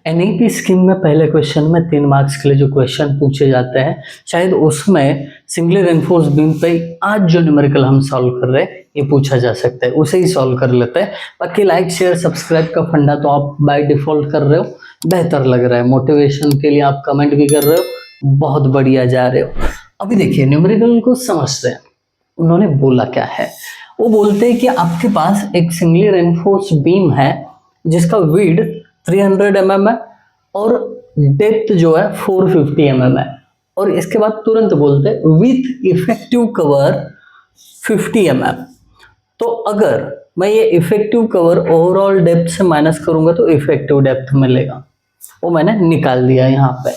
NEP scheme में पहले question में 3 मार्क्स के लिए जो क्वेश्चन पूछे जाते हैं, शायद उसमें सिंगली रेनफोर्स बीम पे आज जो न्यूमेरिकल हम सॉल्व कर रहे हैं ये पूछा जा सकता है, उसे ही सॉल्व कर लेते हैं। बाकी लाइक शेयर सब्सक्राइब का फंडा तो आप बाय डिफॉल्ट कर रहे हो, बेहतर लग रहा है। मोटिवेशन के लिए आप कमेंट भी कर रहे हो, बहुत बढ़िया जा रहे हो। अभी देखिए न्यूमेरिकल को समझते हैं, उन्होंने बोला क्या है। वो बोलते हैं कि आपके पास एक सिंगली रेनफोर्स बीम है जिसका विड्थ 300 mm है और डेप्थ जो है 450 mm है, और इसके बाद तुरंत बोलते हैं विथ इफेक्टिव कवर 50 mm। तो अगर मैं ये इफेक्टिव कवर ओवरऑल डेप्थ से माइनस करूंगा तो इफेक्टिव डेप्थ मिलेगा, वो मैंने निकाल दिया यहाँ पे।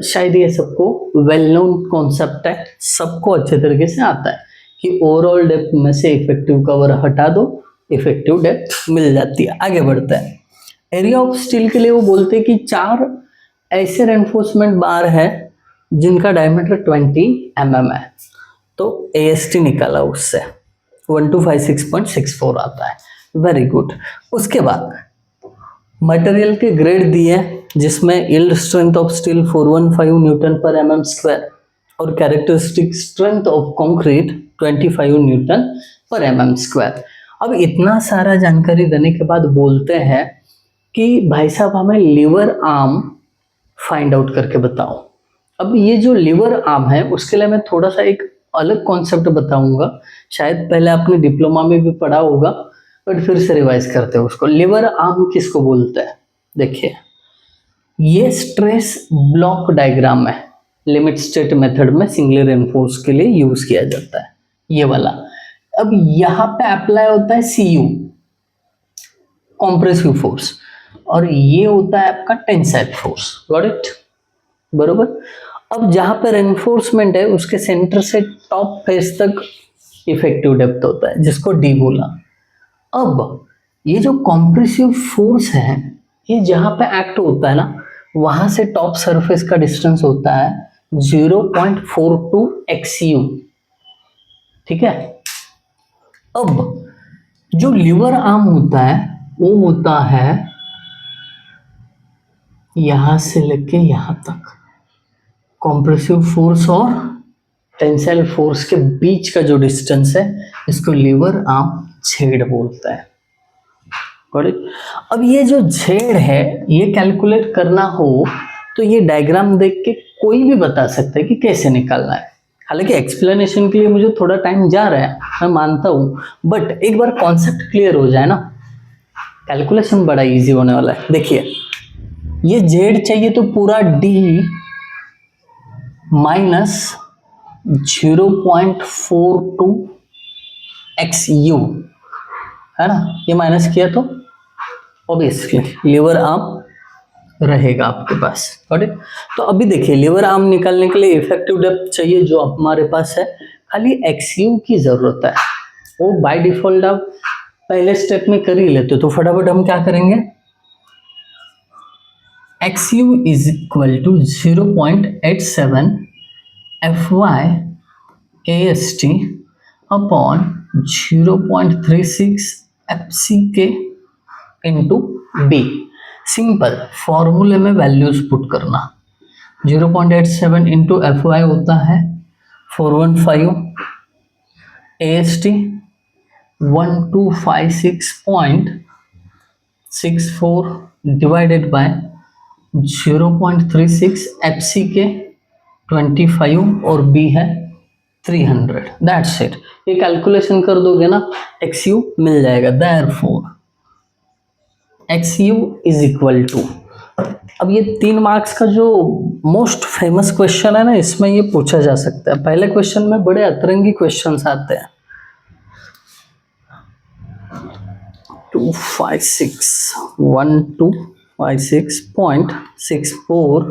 शायद ये सबको वेल नोन कॉन्सेप्ट है, सबको अच्छे तरीके से आता है कि ओवरऑल डेप्थ में से इफेक्टिव कवर हटा दो, इफेक्टिव डेप्थ मिल जाती है। आगे बढ़ते हैं। एरिया ऑफ स्टील के लिए वो बोलते हैं कि 4 ऐसे रेनफोर्समेंट बार है जिनका डायमीटर 20 mm है, तो AST निकाला उससे 1256.64 आता है। Very good. उसके बाद मटेरियल के ग्रेड दिए जिसमें yield strength of steel 415 Newton पर mm स्क्वायर और characteristic strength of concrete 25 Newton पर mm स्क्वायर। अब इतना सारा जानकारी देने के बाद बोलते हैं कि भाई साहब हमें लीवर आर्म फाइंड आउट करके बताओ। अब ये जो लीवर आर्म है उसके लिए मैं थोड़ा सा एक अलग कॉन्सेप्ट बताऊंगा, शायद पहले आपने डिप्लोमा में भी पढ़ा होगा बट फिर से रिवाइज करते हैं उसको। लीवर आर्म किसको बोलते हैं? देखिए ये स्ट्रेस ब्लॉक डायग्राम है, लिमिट स्टेट मेथड में सिंगली रेनफोर्स के लिए यूज किया जाता है ये वाला। अब यहाँ पे अप्लाई होता है CU कॉम्प्रेसिव फोर्स, और ये होता है आपका टेंसाइल फोर्स। Got it? बरोबर। अब जहां पे रेनफोर्समेंट है उसके सेंटर से टॉप फेस तक इफेक्टिव डेप्थ होता है जिसको D बोला। अब ये जो कॉम्प्रेसिव फोर्स है ये जहां पे एक्ट होता है ना, वहां से टॉप सरफेस का डिस्टेंस होता है 0.42 XU। ठीक है। अब जो लीवर आर्म होता है वो होता है यहां से लेके यहां तक। कॉम्प्रेसिव फोर्स और टेंसाइल फोर्स के बीच का जो डिस्टेंस है इसको लीवर आर्म Z बोलता है। अब ये जो Z है ये कैलकुलेट करना हो तो ये डायग्राम देख के कोई भी बता सकता है कि कैसे निकालना है। हालांकि एक्सप्लेनेशन के लिए मुझे थोड़ा टाइम जा रहा है, मैं मानता हूँ, बट एक बार कॉन्सेप्ट क्लियर हो जाए ना कैलकुलेशन बड़ा इजी होने वाला है। देखिए ये Z चाहिए तो पूरा D माइनस 0.42 XU है ना, ये माइनस किया तो ऑब्वियसली लीवर आर्म रहेगा आपके पास। तो अभी देखिए लीवर आर्म निकालने के लिए इफेक्टिव डेप्थ चाहिए जो हमारे पास है, खाली XU की जरूरत है। वो बाय डिफॉल्ट आप पहले स्टेप में कर ही लेते हो, तो फटाफट हम क्या करेंगे, XU is equal to 0.87 FY AST upon 0.36 FCK into B। Simple फॉर्मूले में वैल्यूज पुट करना। 0.87 इंटू FY होता है 415, AST 1256.64 डिवाइडेड बाय 0.36 FCK 25 और B है 300। That's it. ये कैलकुलेशन कर दोगे ना XU मिल जाएगा। Therefore XU is equal to, अब ये 3 मार्क्स का जो मोस्ट फेमस क्वेश्चन है ना इसमें ये पूछा जा सकता है। पहले क्वेश्चन में बड़े अतरंगी क्वेश्चंस आते हैं। 1256.64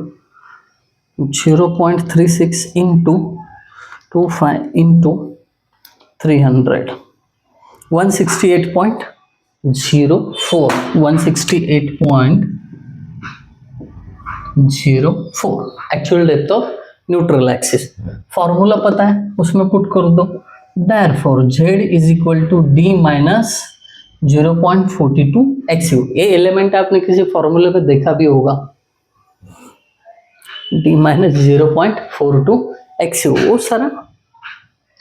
0.36 into 25 into 300 168.04 168.04 actual depth of neutral axis. Formula पता है उसमें पुट कर दो। Therefore Z is equal to D minus 0.42 XU। ये एलिमेंट आपने किसी फॉर्मूले पे देखा भी होगा, D माइनस 0.42 XU। वो सारा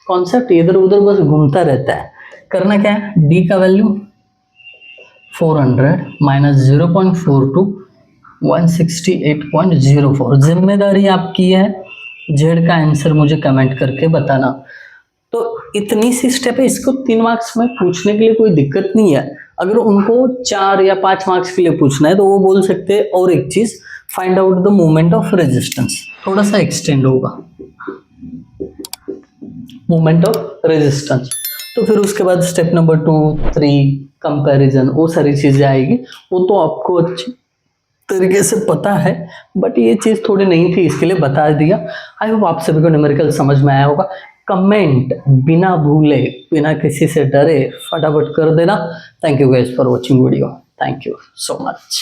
कॉन्सेप्ट इधर उधर बस घूमता रहता है। करना क्या है, D का वैल्यू 400 माइनस 0.42 168.04। जिम्मेदारी आपकी है, जेड का आंसर मुझे कमेंट करके बताना। तो इतनी सी स्टेप है, इसको 3 मार्क्स में पूछने के लिए कोई दिक्कत नहीं है। अगर उनको 4 या 5 मार्क्स के लिए पूछना है तो वो बोल सकते हैं और एक चीज, find out the moment of resistance, थोड़ा सा एक्सटेंड होगा मोमेंट ऑफ रेजिस्टेंस। तो फिर उसके बाद स्टेप नंबर 2, 3 कंपैरिजन, वो सारी चीजें आएगी। वो तो आपको अच्छी तरीके से पता है, बट ये चीज थोड़ी नहीं थी, इसके लिए बता दिया। आई होप आप सभी को न्यूमेरिकल समझ में आया होगा। कमेंट बिना भूले, बिना किसी से डरे फटाफट कर देना। Thank you guys for watching video. Thank you so much.